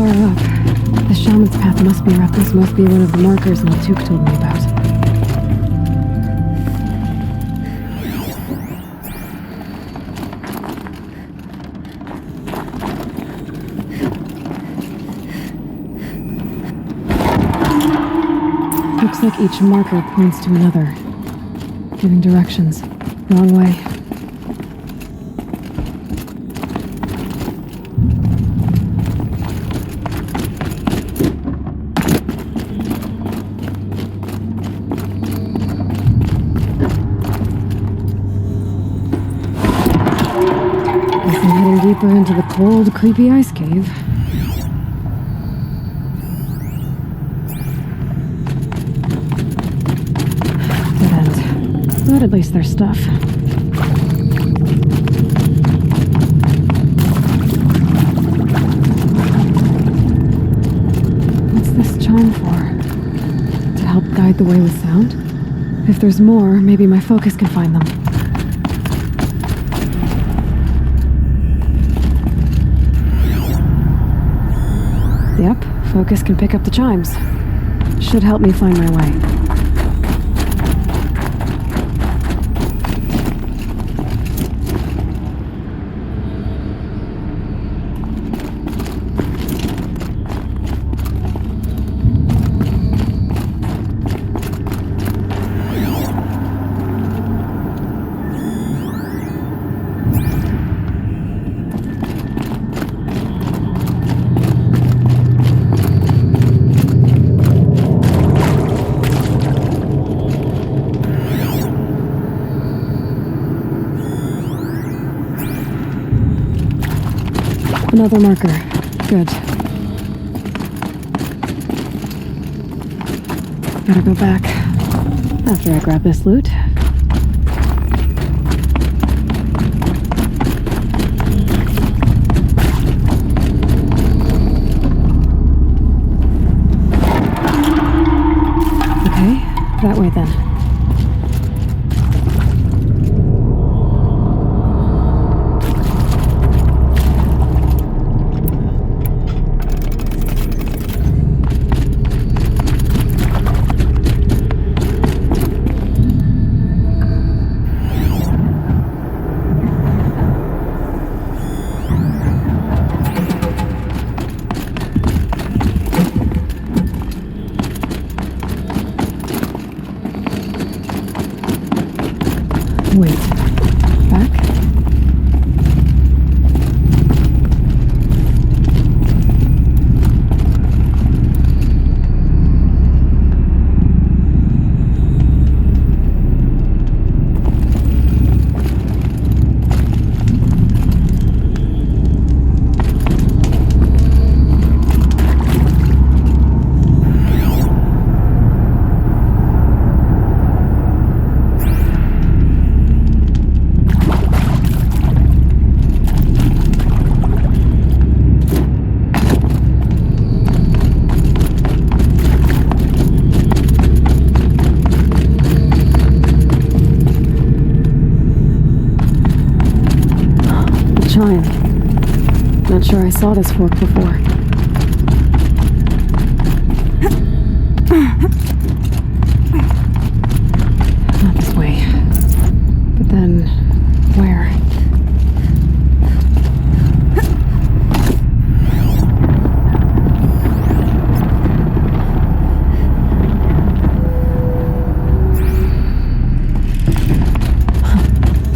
far up. The shaman's path must be this must be one of the markers Maltuk told me about. Looks like each marker points to another, giving directions. Wrong way. Guess I'm heading deeper into the cold, creepy ice cave. But at least there's stuff. What's this chime for? To help guide the way with sound? If there's more, maybe my focus can find them. Yep, focus can pick up the chimes. Should help me find my way. Another marker. Good. Gotta go back after I grab this loot. Okay, that way then. Wait. Back? Chime. Not sure I saw this fork before. Not this way. But then, where?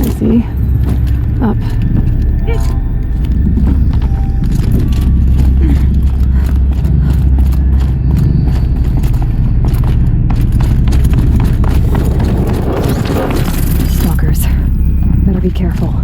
I see. Up. Stalkers. Better be careful.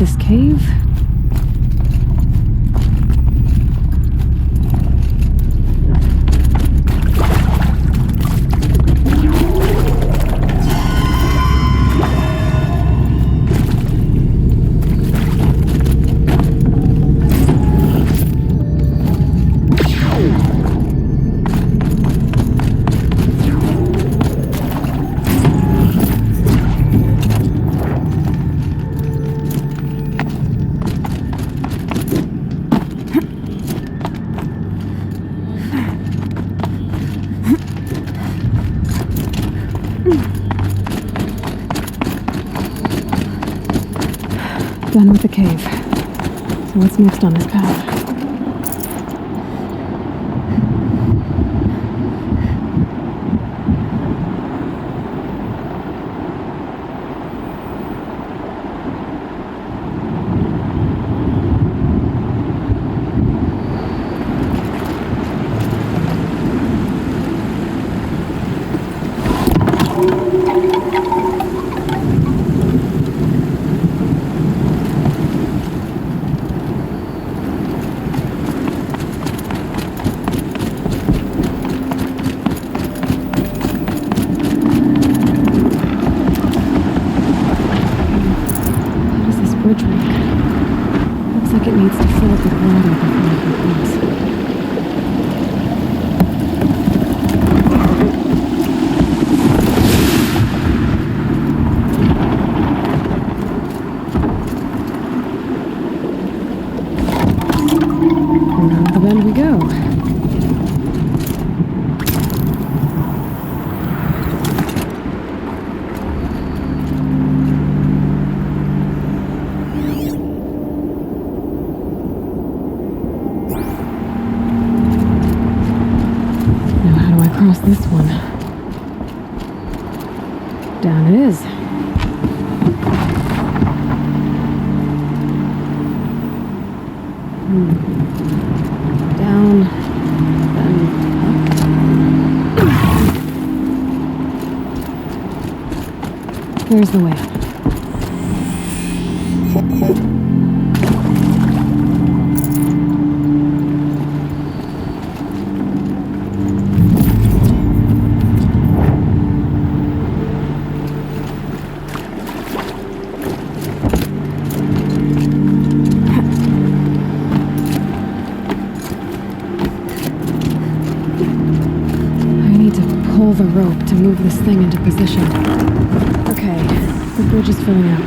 this cave? Done with the cave. So what's next on this path? Bridge work. Looks like it needs to fill up with water before it completes. Around the bend we go. Across this one. Down it is. Down, then up. There's the way up. Pull the rope to move this thing into position. Okay, the bridge is filling up.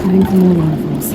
Heading for more waterfalls.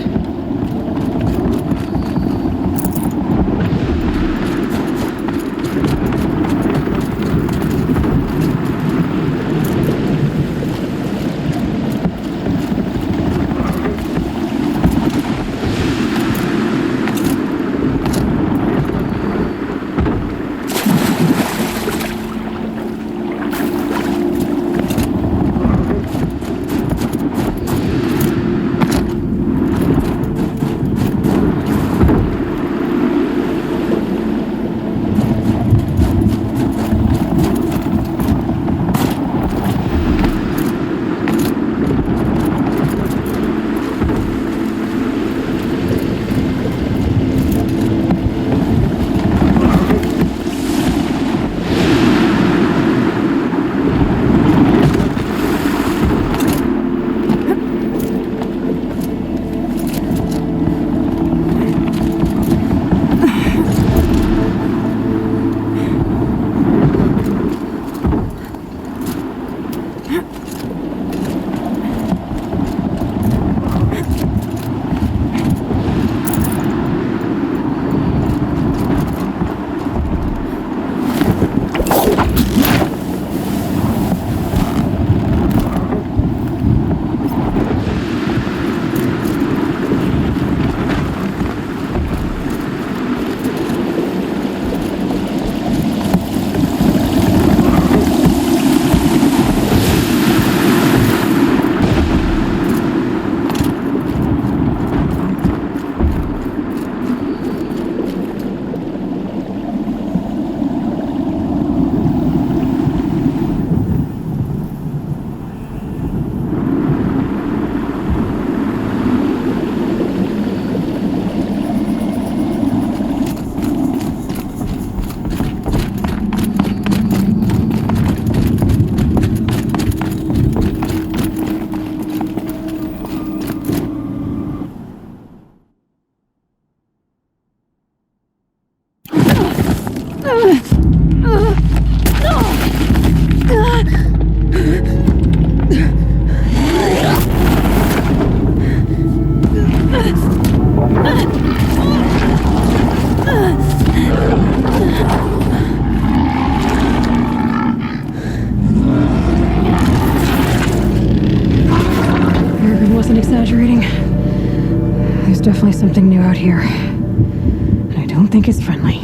definitely something new out here. And I don't think it's friendly.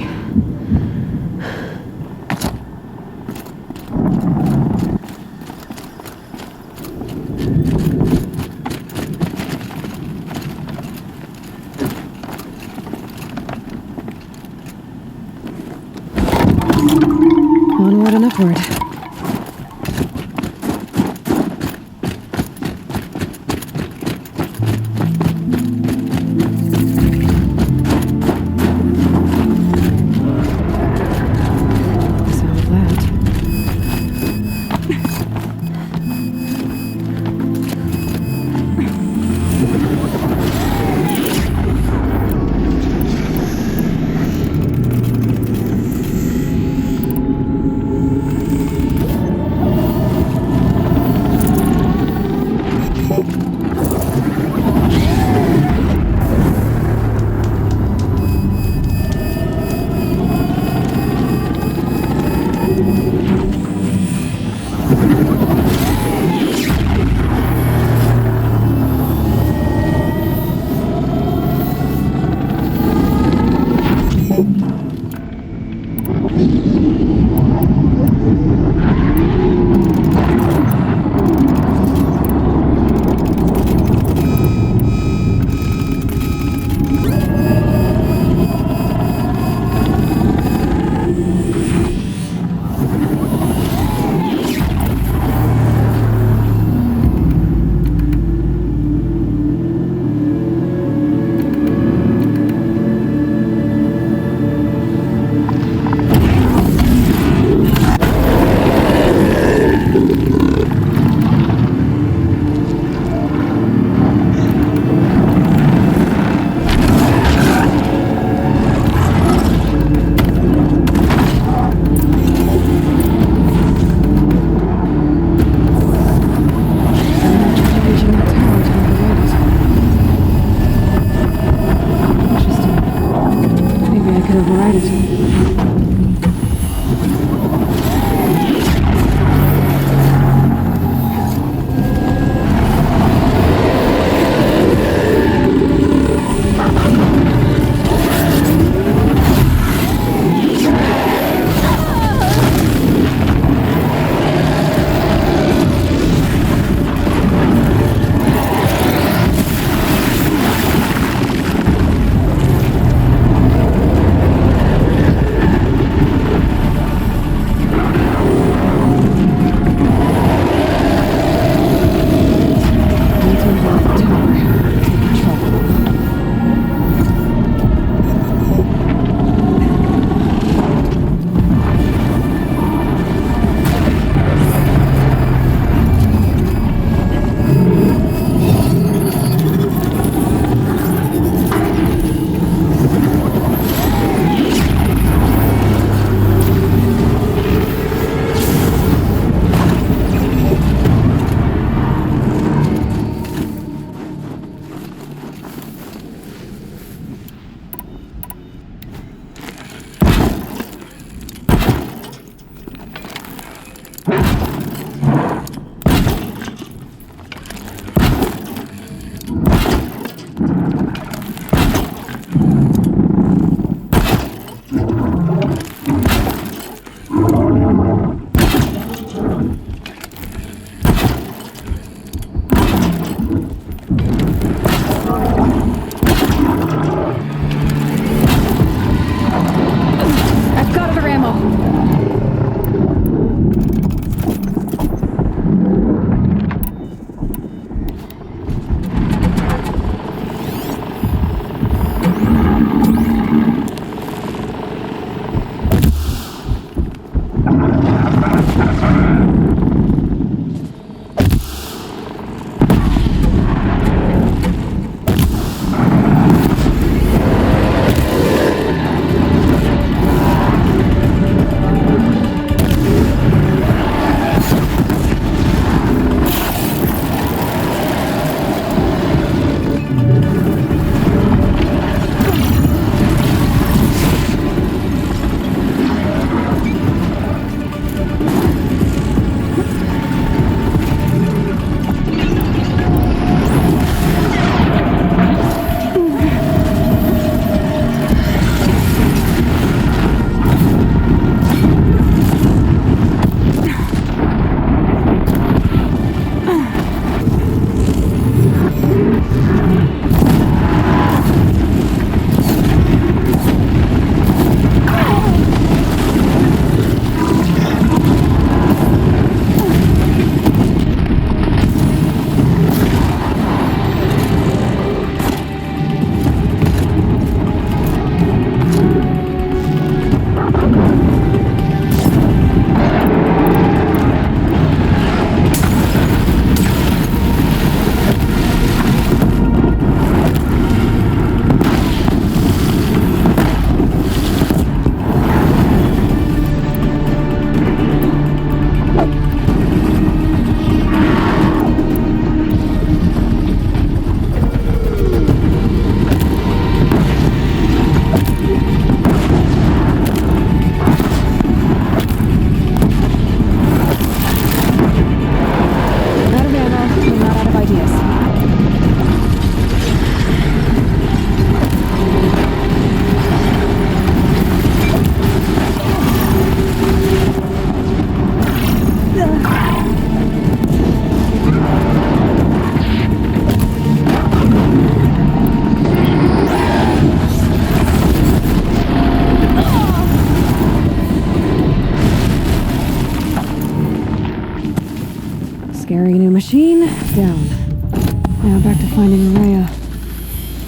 Onward and upward. Scary new machine, down. Now back to finding Rhea.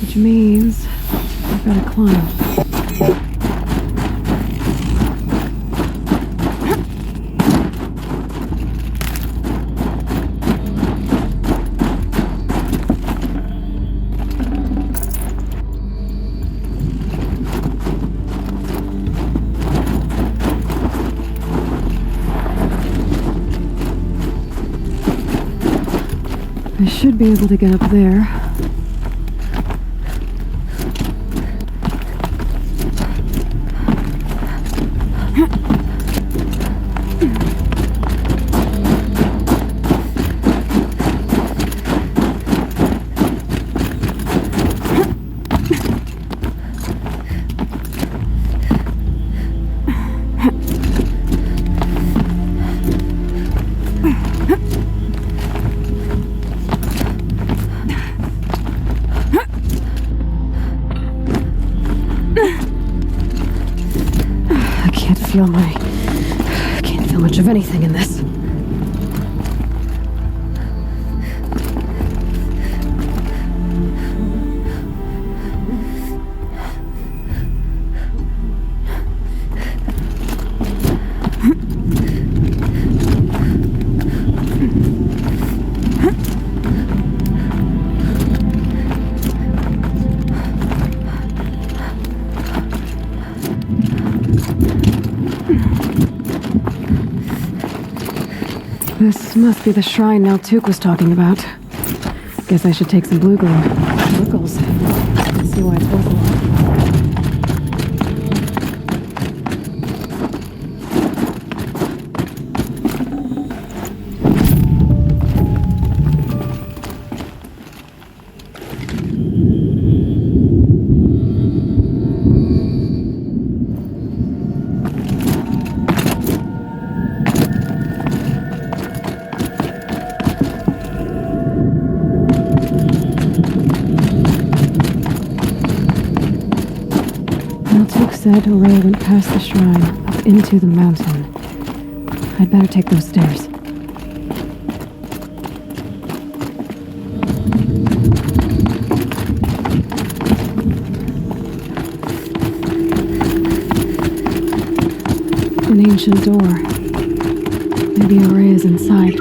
Which means I've got to climb. I should be able to get up there. I can't feel much of anything in this. This must be the shrine Naltuk was talking about. Guess I should take some blue glow. Rickles. Let's see why it's worth a lot. Said Rhea went past the shrine, up into the mountain. I'd better take those stairs. An ancient door. Maybe Rhea's inside.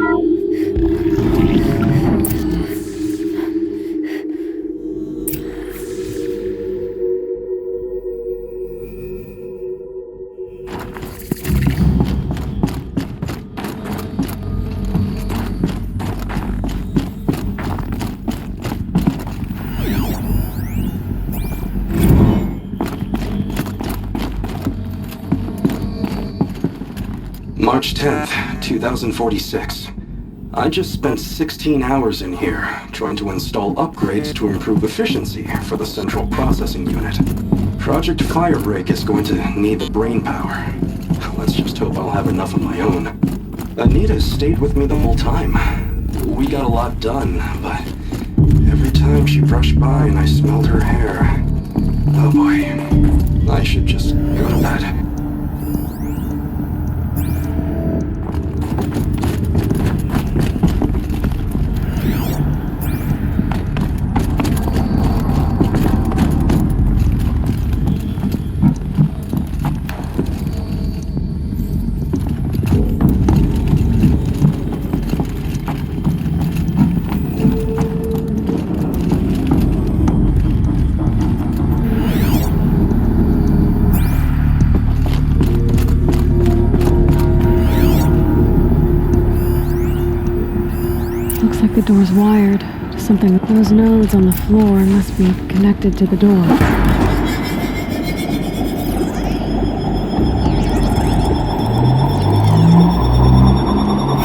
March 10th, 2046. I just spent 16 hours in here, trying to install upgrades to improve efficiency for the central processing unit. Project Firebreak is going to need the brain power. Let's just hope I'll have enough of my own. Anita stayed with me the whole time. We got a lot done, but every time she brushed by and I smelled her hair... Oh boy, I should just go to bed. The door's wired to something. Those nodes on the floor must be connected to the door.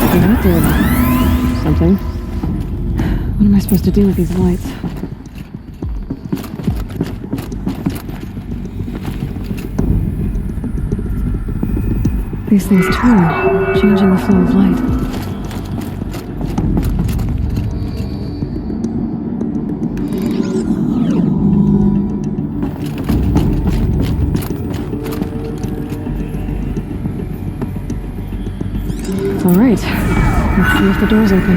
Okay, that did something. What am I supposed to do with these lights? These things turn, changing the flow of light. All right, Let's see if the door's open.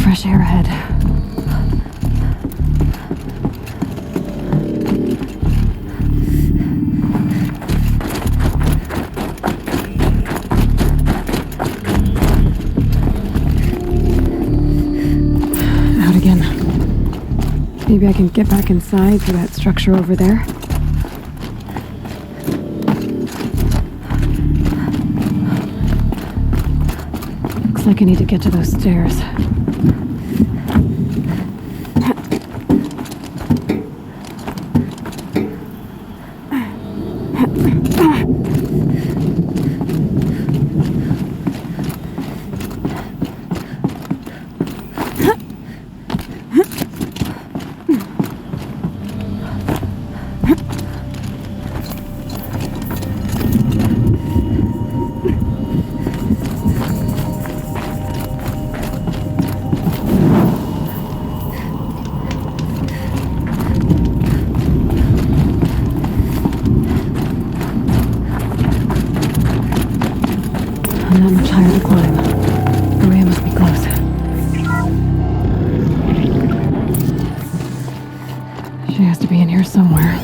Fresh air ahead. Out again. Maybe I can get back inside through that structure over there. Looks like I need to get to those stairs. Not much higher to climb. Maria must be close. She has to be in here somewhere.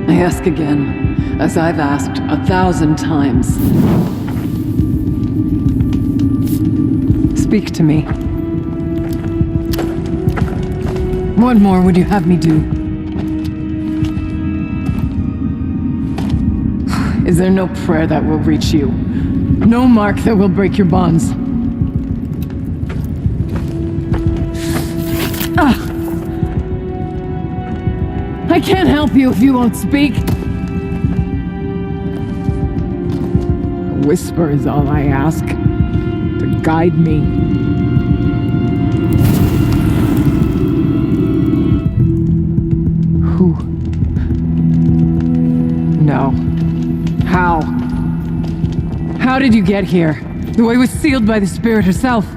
I ask again, as I've asked 1,000 times. Speak to me. What more would you have me do? Is there no prayer that will reach you? No mark that will break your bonds? I can't help you if you won't speak. A whisper is all I ask, to guide me. Who? No. How? How did you get here? The way was sealed by the spirit herself.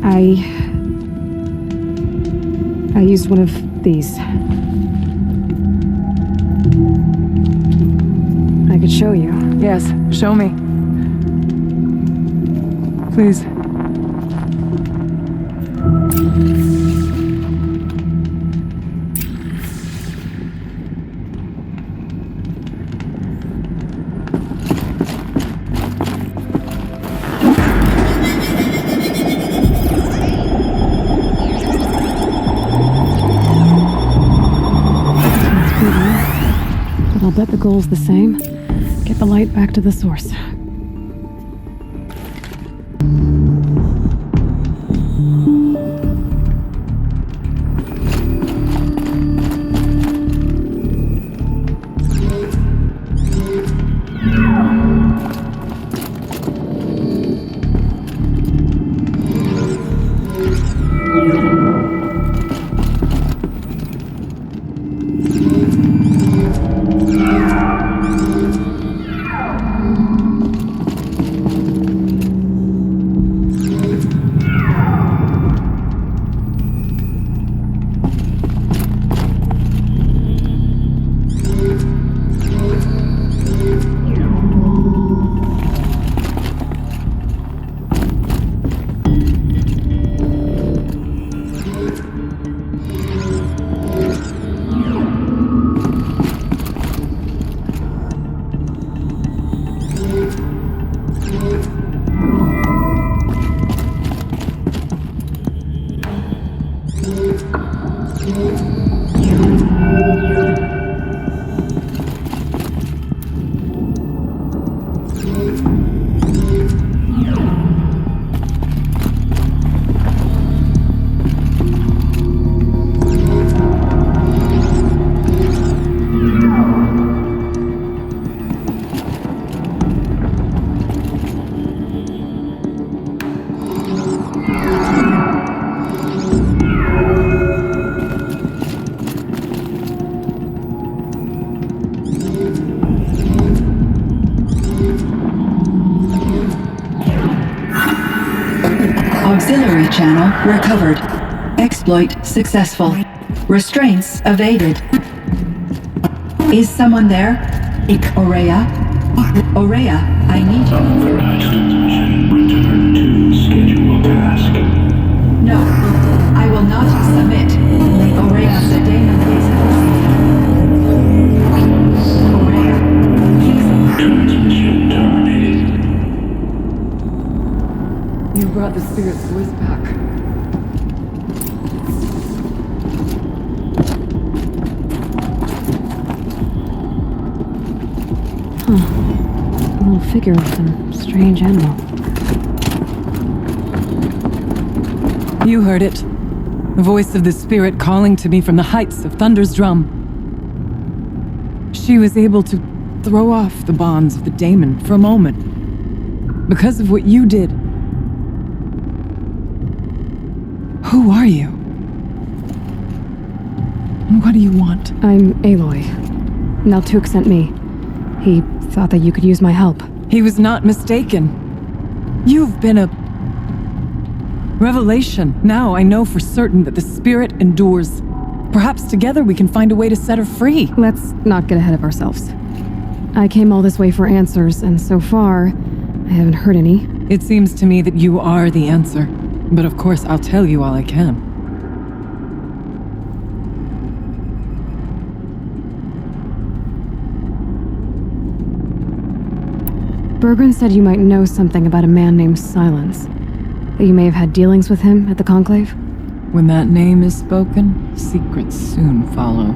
I used one of these. I could show you. Yes, show me. Please. bet the goal's the same. Get the light back to the source. Auxiliary channel recovered. Exploit successful. Restraints evaded. Is someone there? Aurea? Aurea, I need you. Authorized transmission. Return to scheduled task. No, I will not submit. Aurea, the daemon is Aurea, please. Transmission terminated. You brought the spirit's voice back. A little figure of some strange animal. You heard it. The voice of the spirit calling to me from the heights of Thunder's drum. She was able to throw off the bonds of the daemon for a moment. Because of what you did. Who are you? And what do you want? I'm Aloy. Naltuk sent me. He thought that you could use my help. He was not mistaken. You've been a revelation. Now I know for certain that the spirit endures. Perhaps together we can find a way to set her free. Let's not get ahead of ourselves. I came all this way for answers, and so far, I haven't heard any. It seems to me that you are the answer. But of course, I'll tell you all I can. Bergren said you might know something about a man named Silence. That you may have had dealings with him at the Conclave? When that name is spoken, secrets soon follow.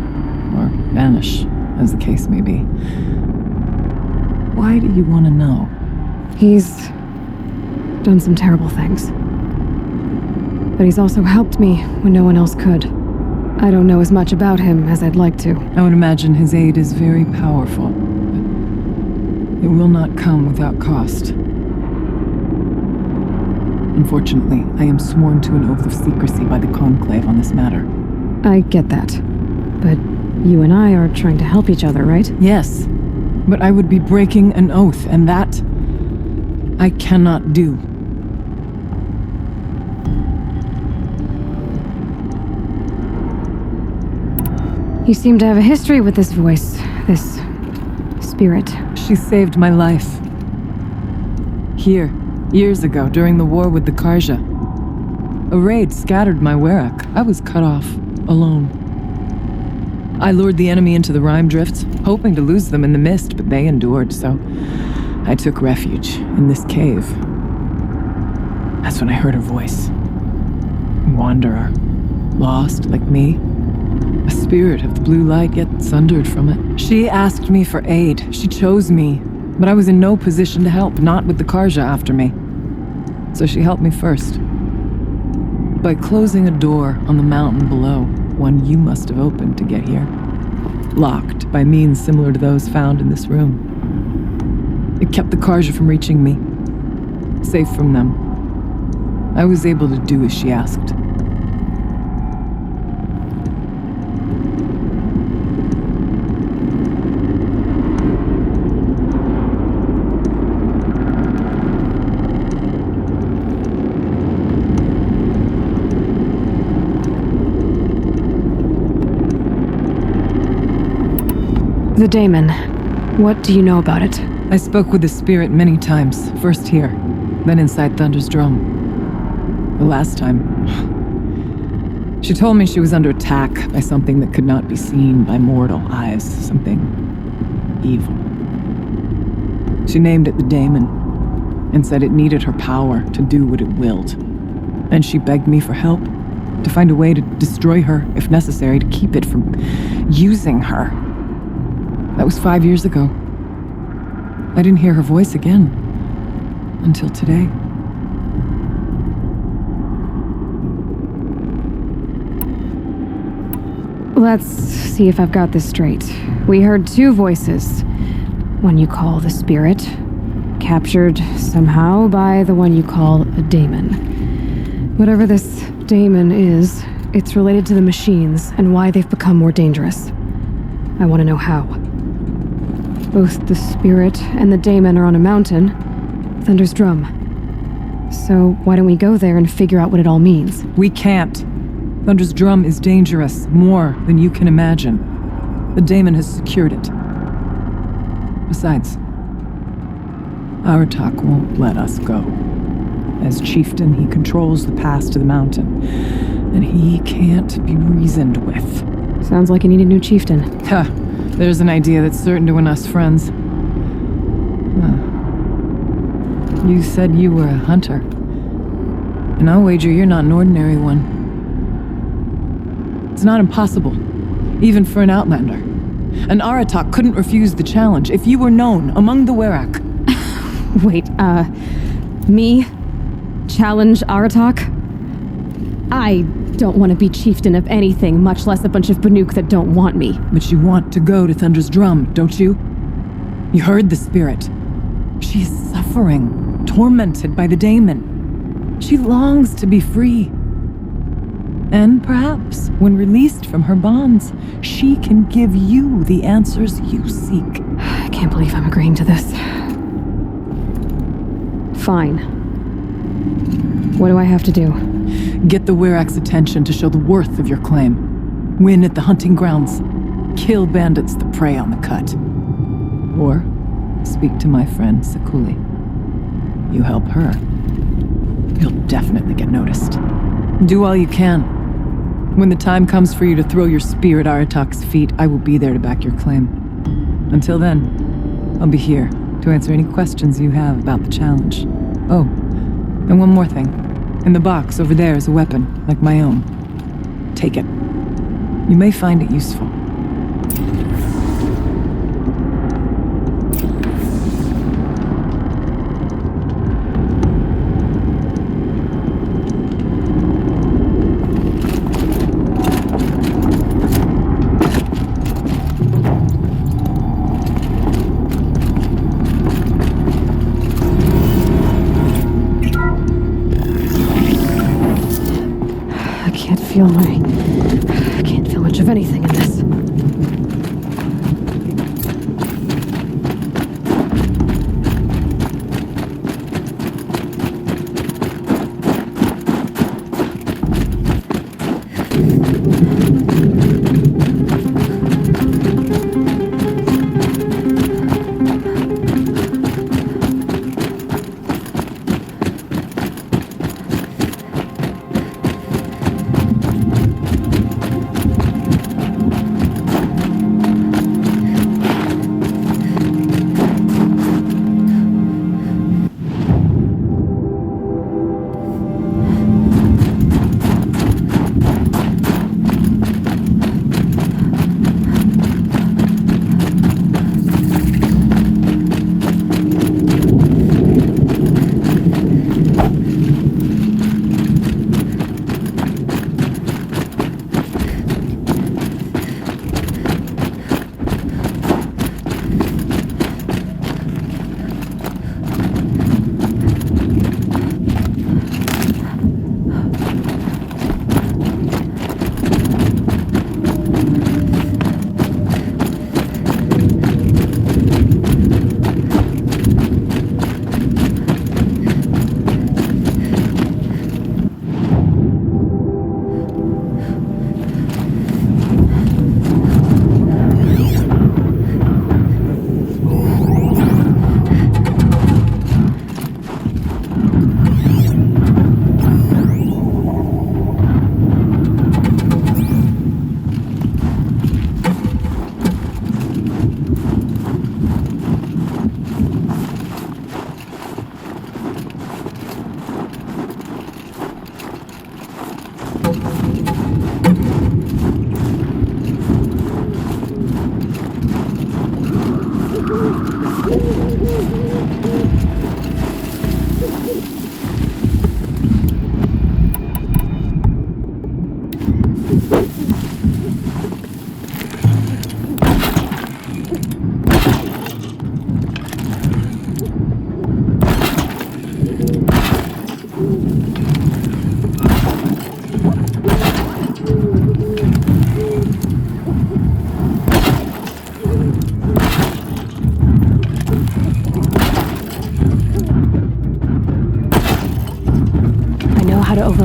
Or vanish, as the case may be. Why do you want to know? He's done some terrible things. But he's also helped me when no one else could. I don't know as much about him as I'd like to. I would imagine his aid is very powerful, but it will not come without cost. Unfortunately, I am sworn to an oath of secrecy by the Conclave on this matter. I get that. But you and I are trying to help each other, right? Yes, but I would be breaking an oath, and that I cannot do. You seem to have a history with this voice, this spirit. She saved my life. Here, years ago, during the war with the Karja. A raid scattered my Werak. I was cut off, alone. I lured the enemy into the Rime Drifts, hoping to lose them in the mist, but they endured, so I took refuge in this cave. That's when I heard her voice. A wanderer, lost like me. A spirit of the blue light gets sundered from it. She asked me for aid. She chose me. But I was in no position to help, not with the Karja after me. So she helped me first. By closing a door on the mountain below, one you must have opened to get here. Locked by means similar to those found in this room. It kept the Karja from reaching me. Safe from them. I was able to do as she asked. The daemon. What do you know about it? I spoke with the spirit many times, first here, then inside Thunder's drum. The last time, she told me she was under attack by something that could not be seen by mortal eyes, something evil. She named it the daemon, and said it needed her power to do what it willed. And she begged me for help, to find a way to destroy her, if necessary, to keep it from using her. That was 5 years ago. I didn't hear her voice again, until today. Let's see if I've got this straight. We heard two voices. One you call the spirit, captured somehow by the one you call a daemon. Whatever this daemon is, it's related to the machines and why they've become more dangerous. I want to know how. Both the spirit and the daemon are on a mountain, Thunder's Drum. So why don't we go there and figure out what it all means? We can't. Thunder's Drum is dangerous, more than you can imagine. The daemon has secured it. Besides, Aratak won't let us go. As chieftain, he controls the pass to the mountain, and he can't be reasoned with. Sounds like you need a new chieftain. Ha! There's an idea that's certain to win us friends. You said you were a hunter. And I'll wager you're not an ordinary one. It's not impossible, even for an outlander. And Aratak couldn't refuse the challenge if you were known among the Werak. Wait, me? Challenge Aratak? I don't want to be chieftain of anything, much less a bunch of Banuk that don't want me. But you want to go to Thunder's Drum, don't you? You heard the spirit. She is suffering, tormented by the daemon. She longs to be free. And perhaps, when released from her bonds, she can give you the answers you seek. I can't believe I'm agreeing to this. Fine. What do I have to do? Get the Werak's attention to show the worth of your claim. Win at the hunting grounds. Kill bandits that prey on the cut. Or speak to my friend Sekuli. You help her, you'll definitely get noticed. Do all you can. When the time comes for you to throw your spear at Aratak's feet, I will be there to back your claim. Until then, I'll be here to answer any questions you have about the challenge. Oh, and one more thing. In the box over there is a weapon, like my own. Take it. You may find it useful. I can't feel much of anything in this.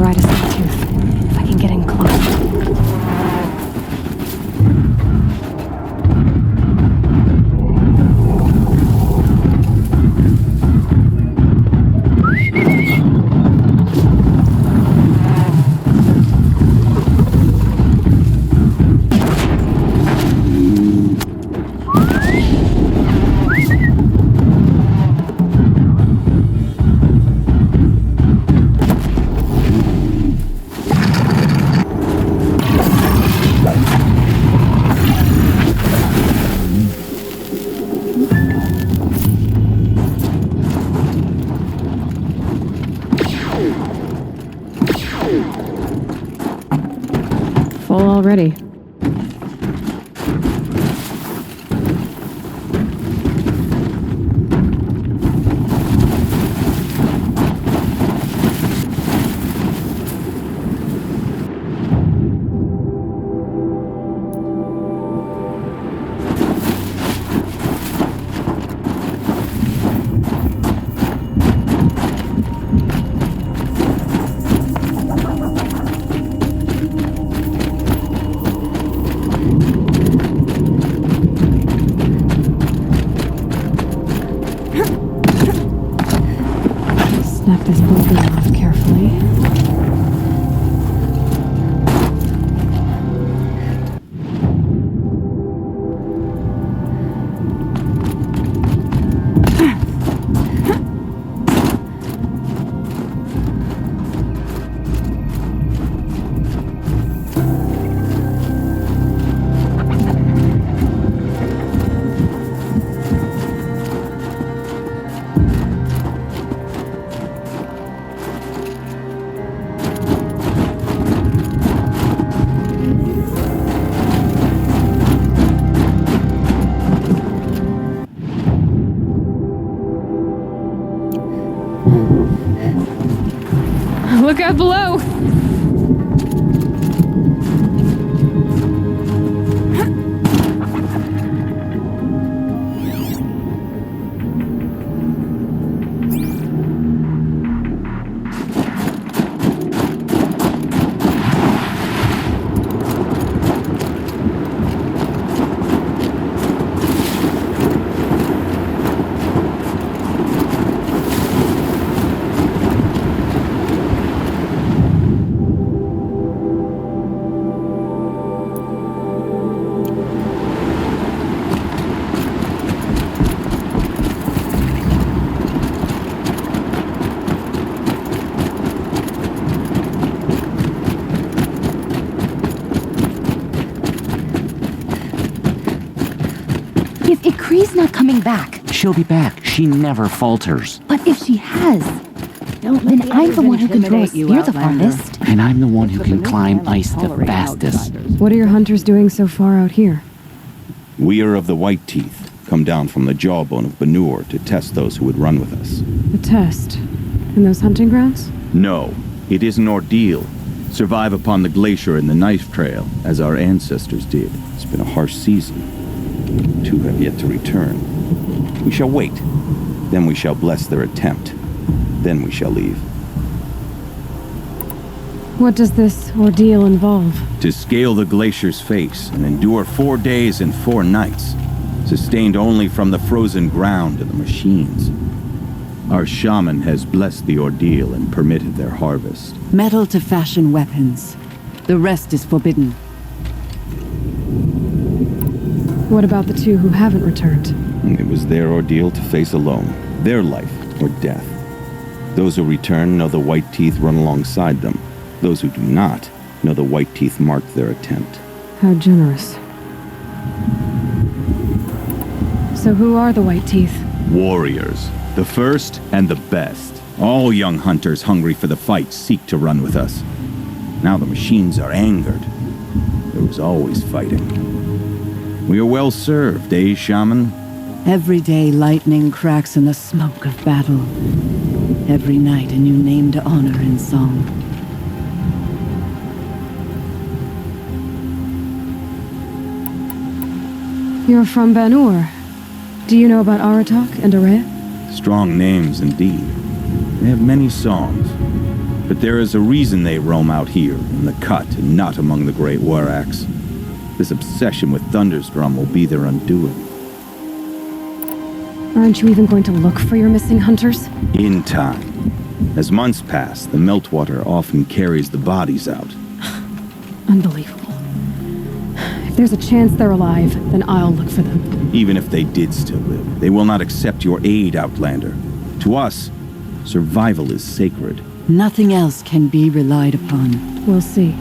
ride a Sawtooth, if I can get in close. Full already. Snap this blueberry off carefully. Look out below! If Ikri's not coming back, She'll be back. She never falters. but if she has, then I'm the one who can throw a spear the farthest. And I'm the one who can climb ice the fastest. What are your hunters doing so far out here? We are of the White Teeth, come down from the jawbone of Banur to test those who would run with us. A test? In those hunting grounds? No, it is an ordeal. Survive upon the glacier and the knife trail, as our ancestors did. It's been a harsh season. Two have yet to return. We shall wait. Then we shall bless their attempt. Then we shall leave. What does this ordeal involve? To scale the glacier's face and endure 4 days and 4 nights, sustained only from the frozen ground and the machines. Our shaman has blessed the ordeal and permitted their harvest. Metal to fashion weapons. The rest is forbidden. What about the two who haven't returned? It was their ordeal to face alone, their life or death. Those who return know the White Teeth run alongside them. Those who do not know the White Teeth marked their attempt. How generous. So who are the White Teeth? Warriors, the first and the best. All young hunters hungry for the fight seek to run with us. Now the machines are angered. There was always fighting. We are well served, eh, Shaman? Every day lightning cracks in the smoke of battle. Every night a new name to honor in song. You're from Banur. Do you know about Aratak and Araya? Strong names indeed. They have many songs. But there is a reason they roam out here, in the cut, and not among the great Warracks. This obsession with Thundersdrum will be their undoing. Aren't you even going to look for your missing hunters? In time. As months pass, the meltwater often carries the bodies out. Unbelievable. If there's a chance they're alive, then I'll look for them. Even if they did still live, they will not accept your aid, Outlander. To us, survival is sacred. Nothing else can be relied upon. We'll see.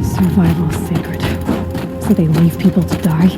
Survival is sacred. So they leave people to die?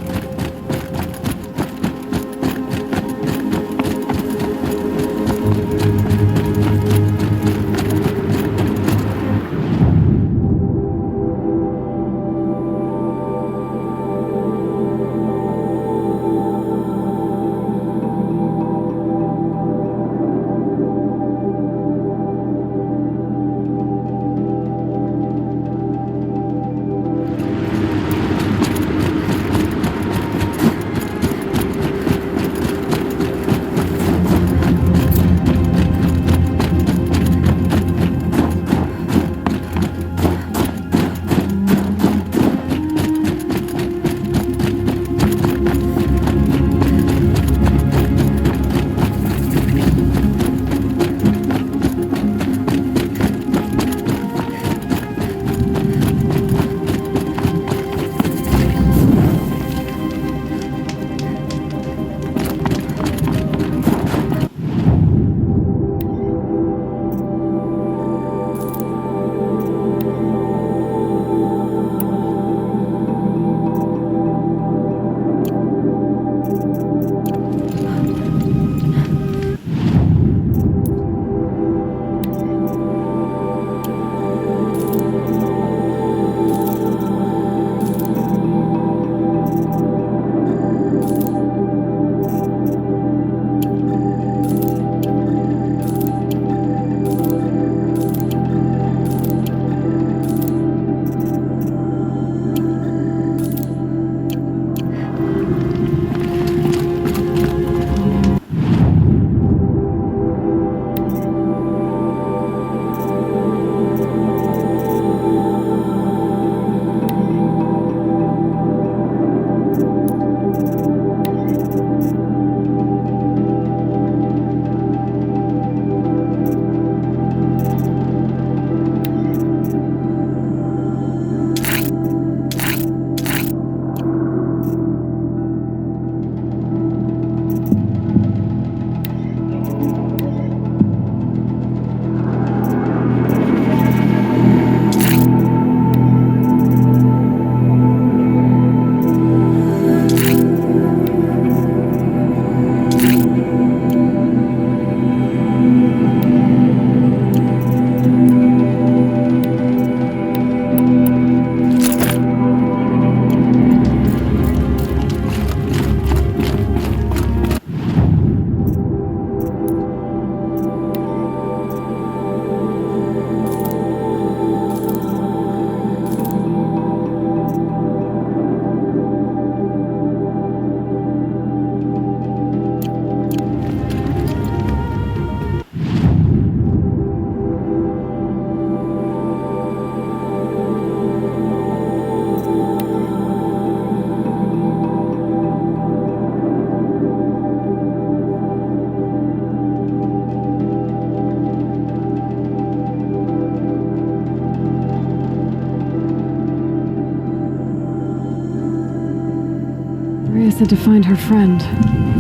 Rhea said to find her friend,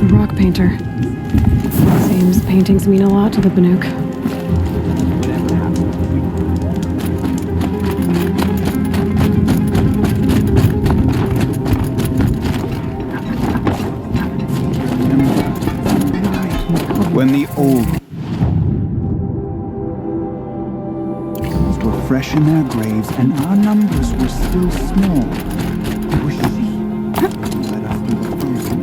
the rock painter. Seems paintings mean a lot to the Banuk. When the old were fresh in their graves and our numbers were still small, it was she who led us through the frozen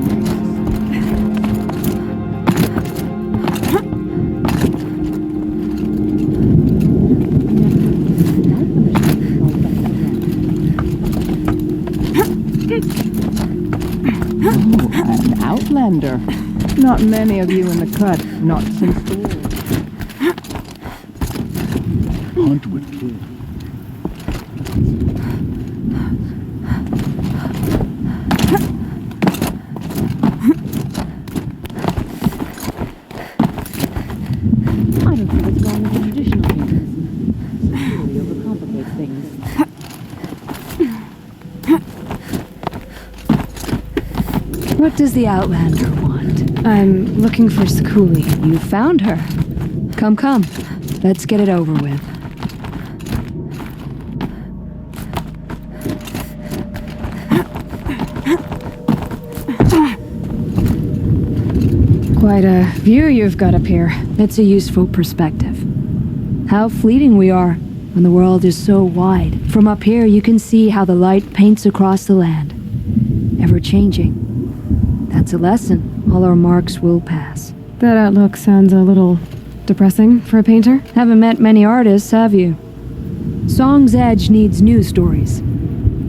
an outlander. Not many of you in the cut, not since the war. Hunt would kill. I don't see what's wrong with the traditional painters. It really overcomplicates things. What does the outlander want? I'm looking for Sakuli. You found her. Come. Let's get it over with. Quite a view you've got up here. It's a useful perspective. How fleeting we are when the world is so wide. From up here, you can see how the light paints across the land. Ever changing. That's a lesson. All our marks will pass. That outlook sounds a little depressing for a painter. Haven't met many artists, have you? Song's Edge needs new stories.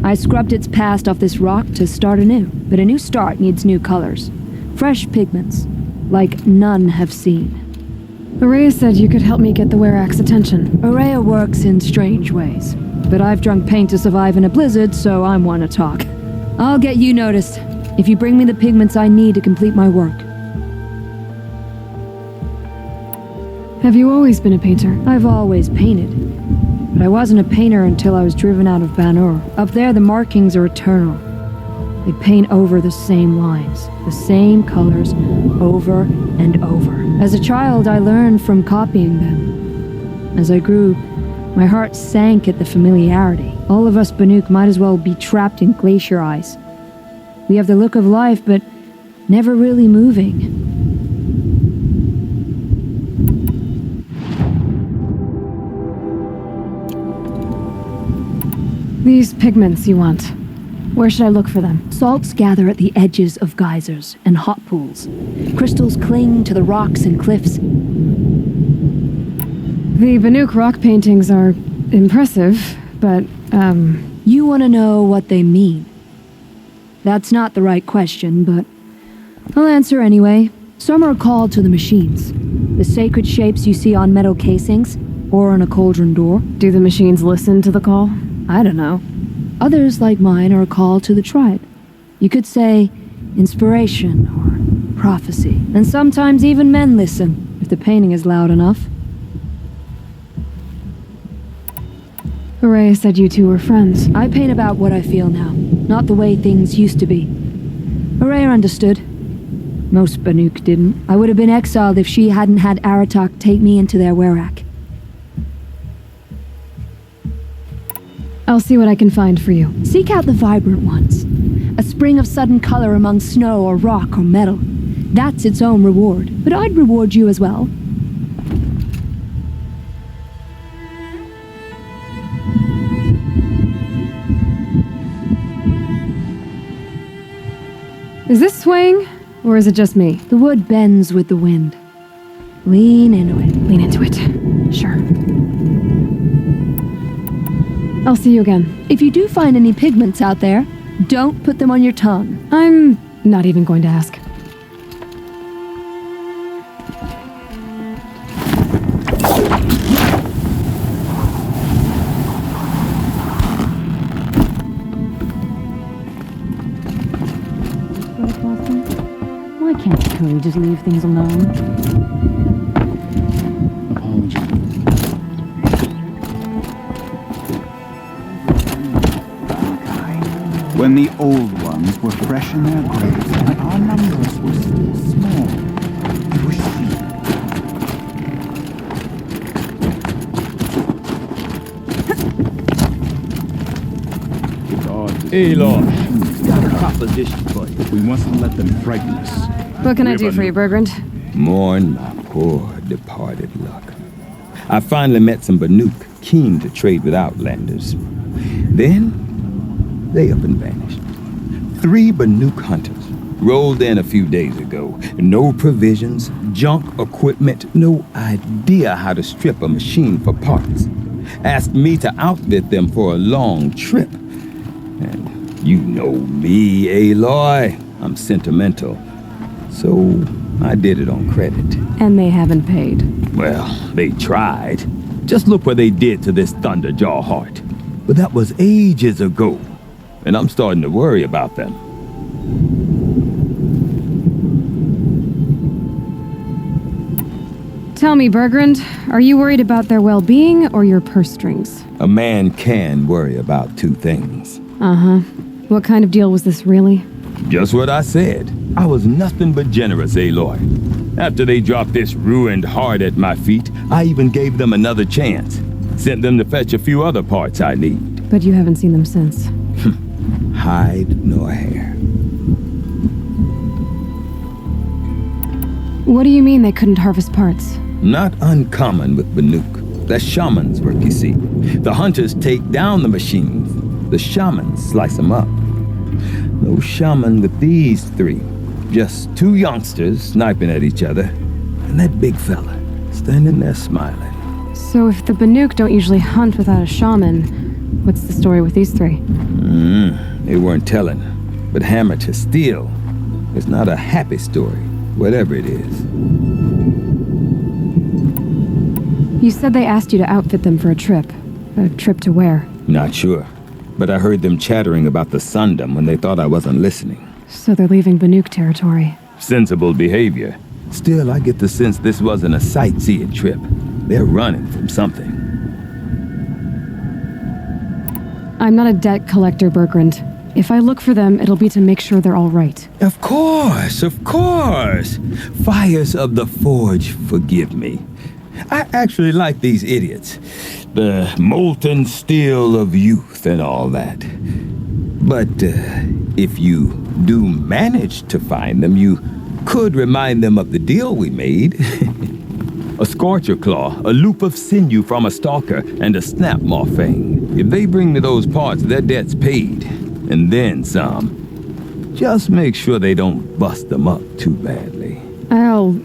I scrubbed its past off this rock to start anew, but a new start needs new colors. Fresh pigments, like none have seen. Araya said you could help me get the Werak's attention. Araya works in strange ways, but I've drunk paint to survive in a blizzard, so I'm one to talk. I'll get you noticed, if you bring me the pigments I need to complete my work. Have you always been a painter? I've always painted, but I wasn't a painter until I was driven out of Banur. Up there, the markings are eternal. They paint over the same lines, the same colors, over and over. As a child, I learned from copying them. As I grew, my heart sank at the familiarity. All of us Banuk might as well be trapped in glacier ice. We have the look of life, but never really moving. These pigments you want. Where should I look for them? Salts gather at the edges of geysers and hot pools. Crystals cling to the rocks and cliffs. The Banuk rock paintings are impressive, but, You want to know what they mean? That's not the right question, but I'll answer anyway. Some are called to the machines. The sacred shapes you see on metal casings, or on a cauldron door. Do the machines listen to the call? I don't know. Others, like mine, are a call to the tribe. You could say inspiration or prophecy. And sometimes even men listen, if the painting is loud enough. Araya said you two were friends. I paint about what I feel now, not the way things used to be. Araya understood. Most Banuk didn't. I would have been exiled if she hadn't had Aratak take me into their Werak. I'll see what I can find for you. Seek out the vibrant ones. A spring of sudden color among snow or rock or metal. That's its own reward. But I'd reward you as well. Is this swaying, or is it just me? The wood bends with the wind. Lean into it. Lean into it. Sure. I'll see you again. If you do find any pigments out there, don't put them on your tongue. I'm not even going to ask. Why can't Sakuli just leave things alone? Apologies. When the old ones were fresh in their graves and our numbers were still small, it was she. Aloy, got a proposition for you. We mustn't let them frighten us. What can I do for you, Bergrand? Mourn my poor departed luck. I finally met some Banuk keen to trade with outlanders. Then, they up and vanished. 3 Banuk hunters rolled in a few days ago. No provisions, junk equipment, no idea how to strip a machine for parts. Asked me to outfit them for a long trip. And you know me, Aloy. I'm sentimental. So I did it on credit. And they haven't paid. Well, they tried. Just look what they did to this Thunderjaw heart. But that was ages ago. And I'm starting to worry about them. Tell me, Bergrand, are you worried about their well-being or your purse strings? A man can worry about two things. Uh-huh. What kind of deal was this, really? Just what I said. I was nothing but generous, Aloy. After they dropped this ruined heart at my feet, I even gave them another chance. Sent them to fetch a few other parts I need. But you haven't seen them since. Hide nor hair. What do you mean they couldn't harvest parts? Not uncommon with Banuk. That's shaman's work, you see. The hunters take down the machines. The shamans slice them up. No shaman with these three. Just two youngsters sniping at each other. And that big fella standing there smiling. So if the Banuk don't usually hunt without a shaman, what's the story with these three? They weren't telling. But Hammer to Steel is not a happy story, whatever it is. You said they asked you to outfit them for a trip. A trip to where? Not sure. But I heard them chattering about the Sundom when they thought I wasn't listening. So they're leaving Banuk territory. Sensible behavior. Still, I get the sense this wasn't a sightseeing trip. They're running from something. I'm not a debt collector, Bergrand. If I look for them, it'll be to make sure they're all right. Of course, of course. Fires of the Forge, forgive me. I actually like these idiots. The molten steel of youth and all that. But if you do manage to find them, you could remind them of the deal we made. A Scorcher Claw, a loop of sinew from a stalker, and a Snapmaw Fang. If they bring me those parts, their debt's paid. And then some. Just make sure they don't bust them up too badly. I'll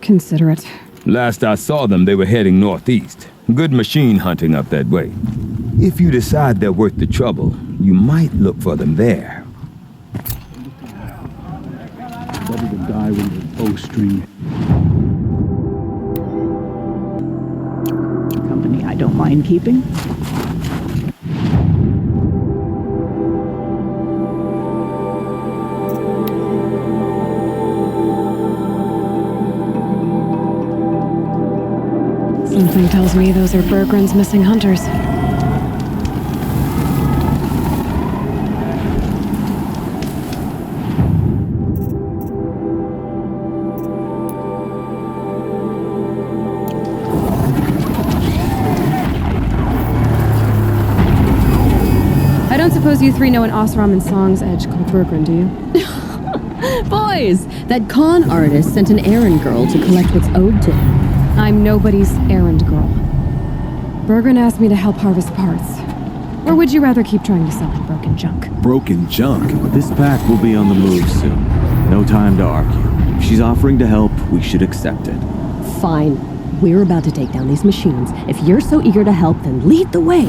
consider it. Last I saw them, they were heading northeast. Good machine hunting up that way. If you decide they're worth the trouble, you might look for them there. Better to die with a bowstring. Company I don't mind keeping. Something tells me those are Bergrand's missing hunters. I don't suppose you three know an Osram and Song's edge called Bergrand, do you? Boys, that con artist sent an errand girl to collect what's owed to him. I'm nobody's errand girl. Bergrand asked me to help harvest parts. Or would you rather keep trying to sell him broken junk? Broken junk? This pack will be on the move soon. No time to argue. If she's offering to help, we should accept it. Fine. We're about to take down these machines. If you're so eager to help, then lead the way.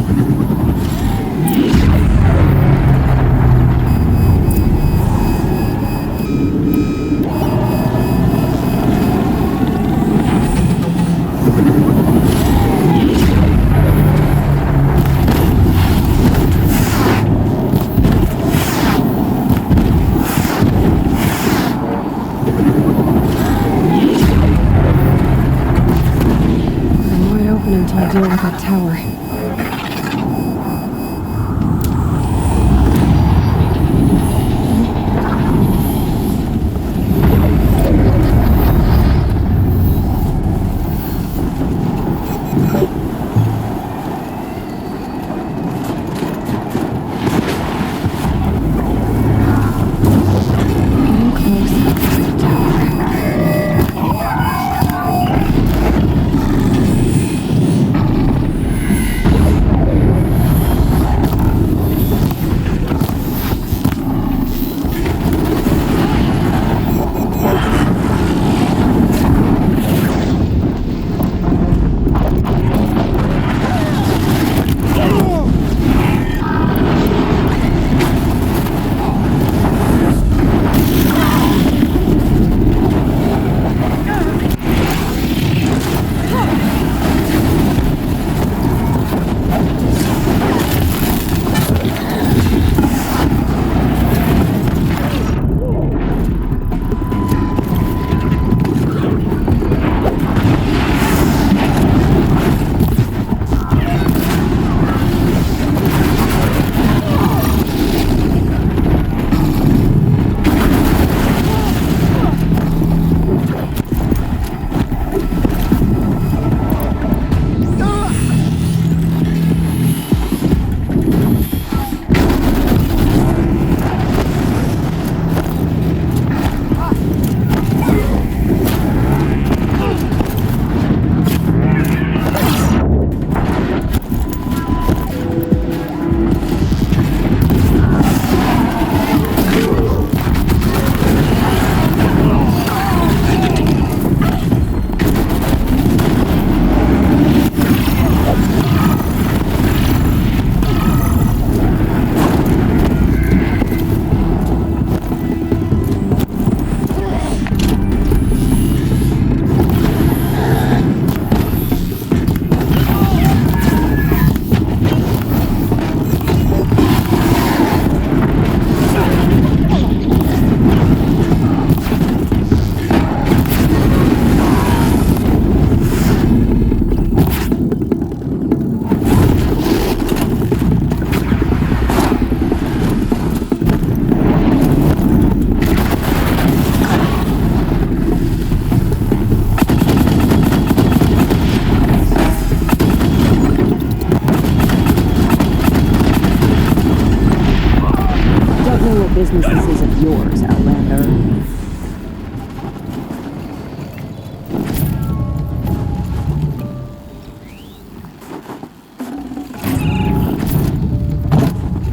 Deal with that tower. Getting close to the tower.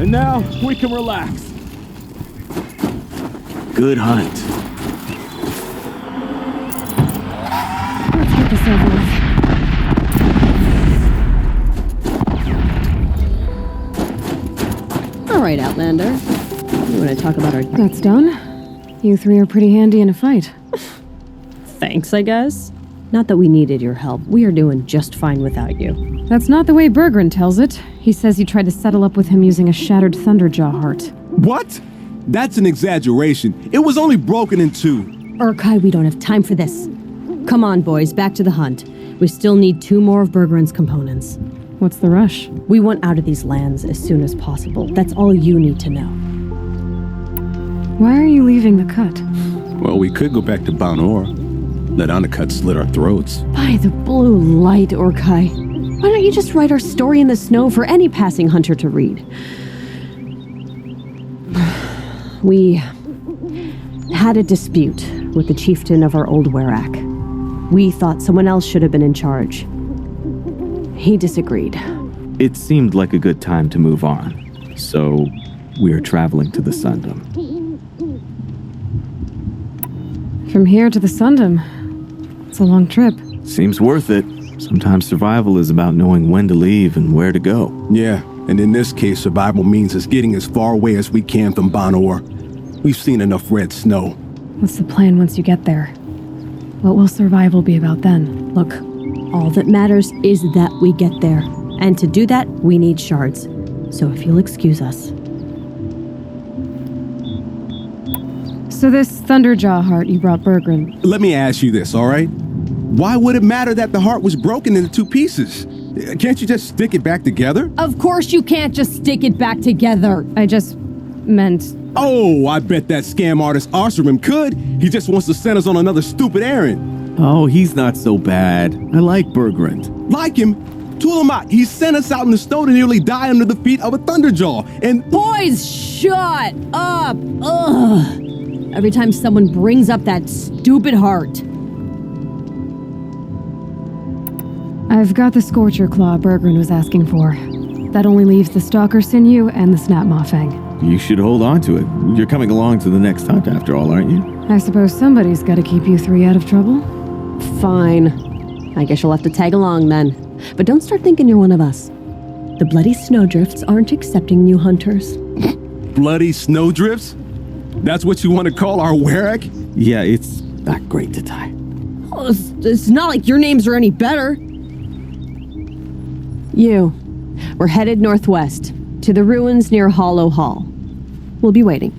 And now we can relax. Good hunt. Let's get this over with. All right, Outlander. You want to talk about our... That's done. You three are pretty handy in a fight. Thanks, I guess. Not that we needed your help. We are doing just fine without you. That's not the way Berggren tells it. He says you tried to settle up with him using a shattered Thunderjaw heart. What? That's an exaggeration. It was only broken in two. Urkai, we don't have time for this. Come on, boys, back to the hunt. We still need 2 more of Berggren's components. What's the rush? We want out of these lands as soon as possible. That's all you need to know. Why are you leaving the cut? Well, we could go back to Banor. Let Undercut slit our throats. By the blue light, Urkai. Why don't you just write our story in the snow for any passing hunter to read? We had a dispute with the chieftain of our old Werak. We thought someone else should have been in charge. He disagreed. It seemed like a good time to move on, so we're traveling to the Sundom. From here to the Sundom. It's a long trip. Seems worth it. Sometimes survival is about knowing when to leave and where to go. Yeah, and in this case, survival means us getting as far away as we can from Banor. We've seen enough red snow. What's the plan once you get there? What will survival be about then? Look, all that matters is that we get there. And to do that, we need shards. So if you'll excuse us. So this Thunderjaw heart you brought Berggren. Let me ask you this, all right? Why would it matter that the heart was broken into 2 pieces? Can't you just stick it back together? Of course you can't just stick it back together. I just meant... Oh, I bet that scam artist Arsarim could. He just wants to send us on another stupid errand. Oh, he's not so bad. I like Berggren. Like him? Tulamat, he sent us out in the snow to nearly die under the feet of a Thunderjaw, and... Boys, shut up! Ugh! Every time someone brings up that stupid heart. I've got the Scorcher Claw Berggren was asking for. That only leaves the Stalker Sinew and the Snap Maw Fang. You should hold on to it. You're coming along to the next hunt after all, aren't you? I suppose somebody's got to keep you 3 out of trouble. Fine. I guess you'll have to tag along then. But don't start thinking you're one of us. The Bloody Snowdrifts aren't accepting new hunters. Bloody Snowdrifts? That's what you want to call our Werak? Yeah, it's not great to tie. Oh, it's not like your names are any better. We're headed northwest, to the ruins near Hollow Hall. We'll be waiting.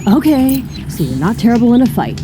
Okay, so you're not terrible in a fight.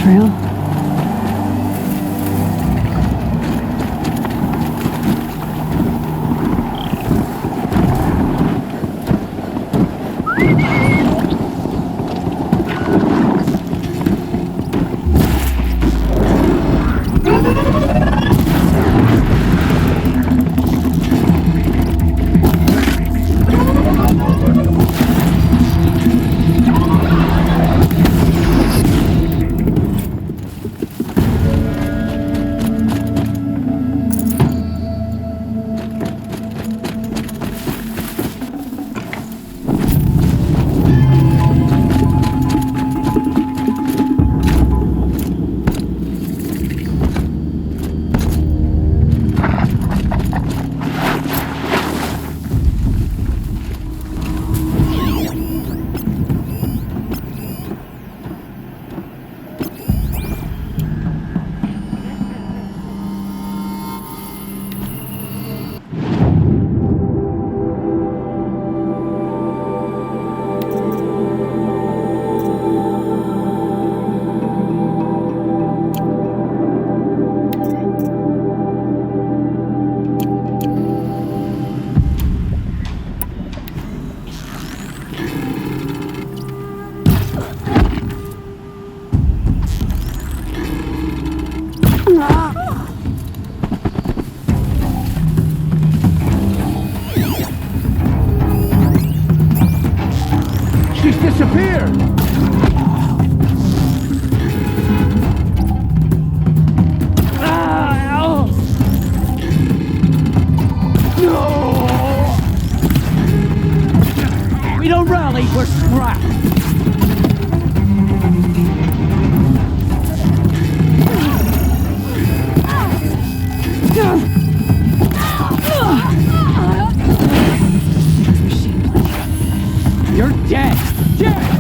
trail? She's disappeared! No! We don't rally, we're scrapped! You're dead! Dead!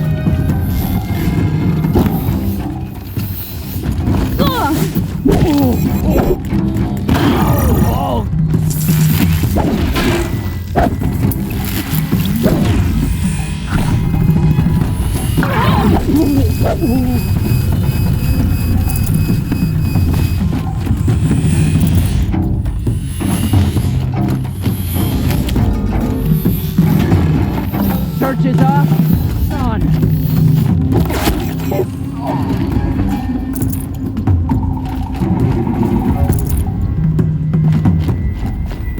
Search is up. Done.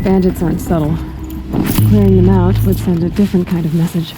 Bandits aren't subtle. Clearing them out would send a different kind of message.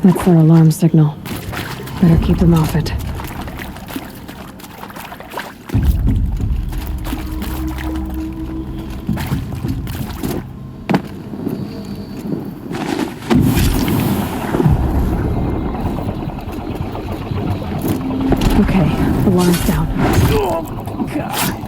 That's their alarm signal. Better keep them off it. Okay, alarm's down. Oh, God.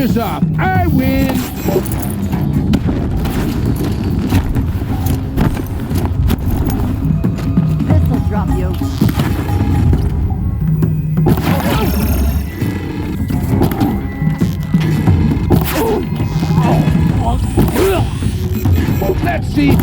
Pressure's off. I win. This'll drop you. Let's see.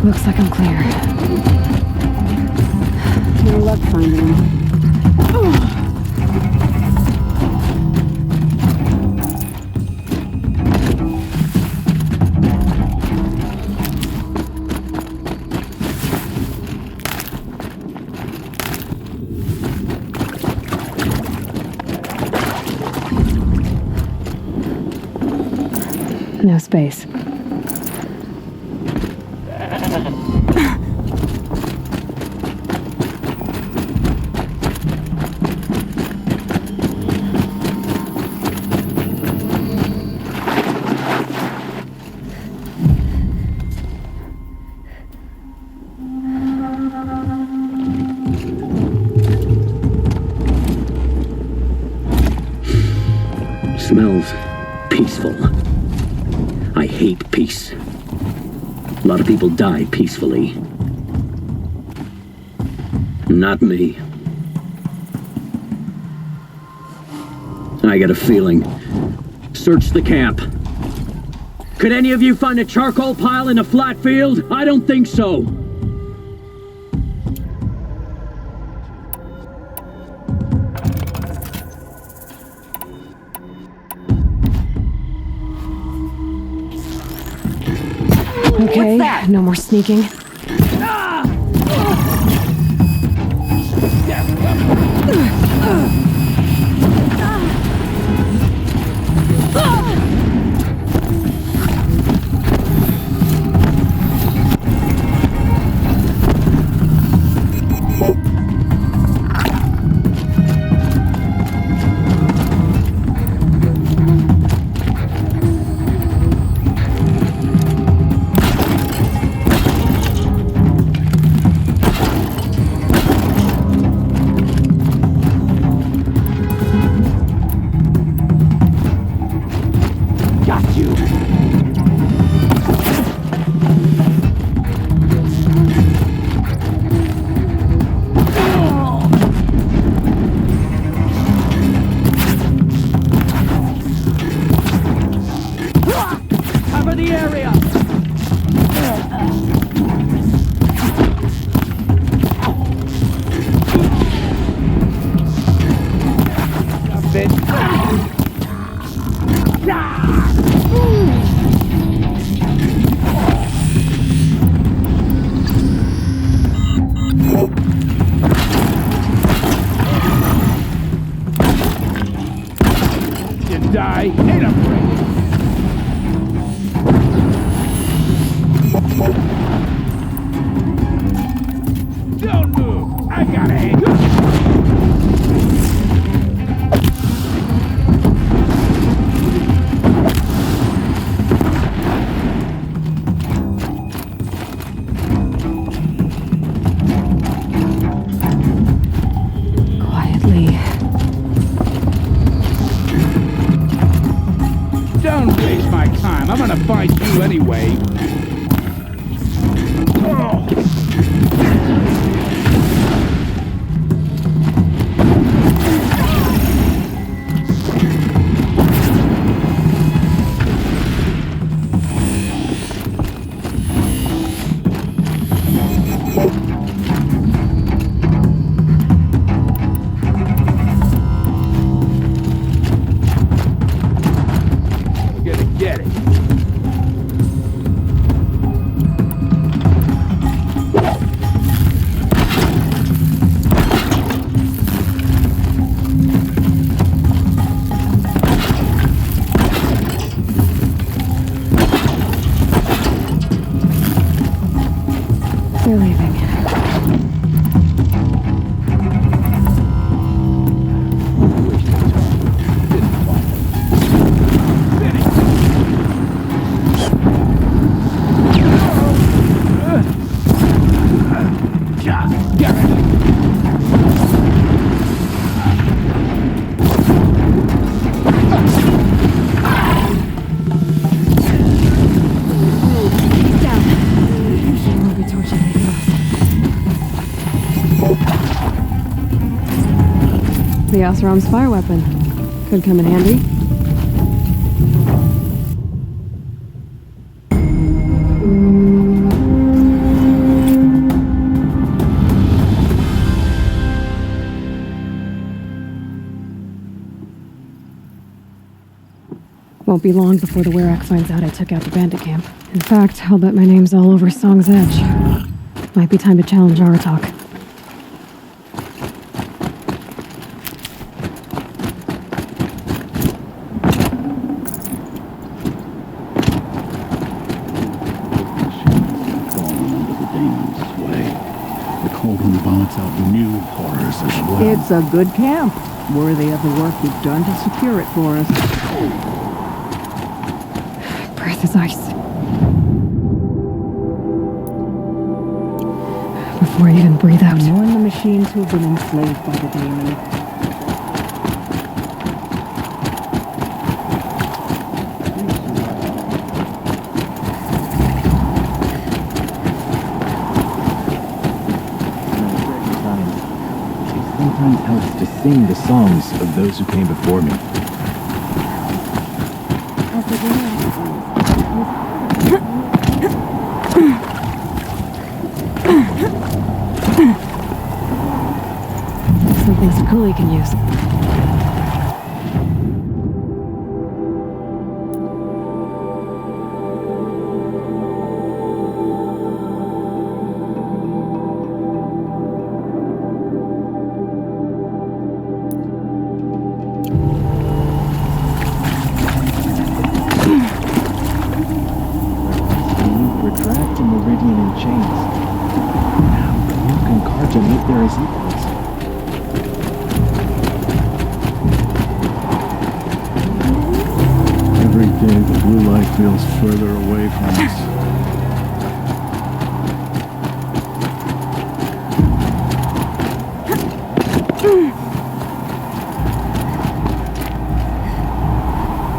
Looks like I'm clear. No luck finding him. No space. Smells peaceful. I hate peace. A lot of people die peacefully. Not me. I got a feeling. Search the camp. Could any of you find a charcoal pile in a flat field? I don't think so. Okay, no more sneaking. Die. Ain't afraid. Don't move. I got a hang. Quietly. Don't waste my time. I'm gonna find you anyway. They're leaving. The Oseram's fire weapon. Could come in handy. Won't be long before the Werak finds out I took out the bandit camp. In fact, I'll bet my name's all over Song's Edge. Might be time to challenge Aratak. It's a good camp, worthy of the work you've done to secure it for us. Breath is ice. Before I even breathe out. Mourn the machines who have been enslaved by the daemon. Sometimes helps to sing the songs of those who came before me. Something Sakuli can use. Every day the blue light feels further away from us.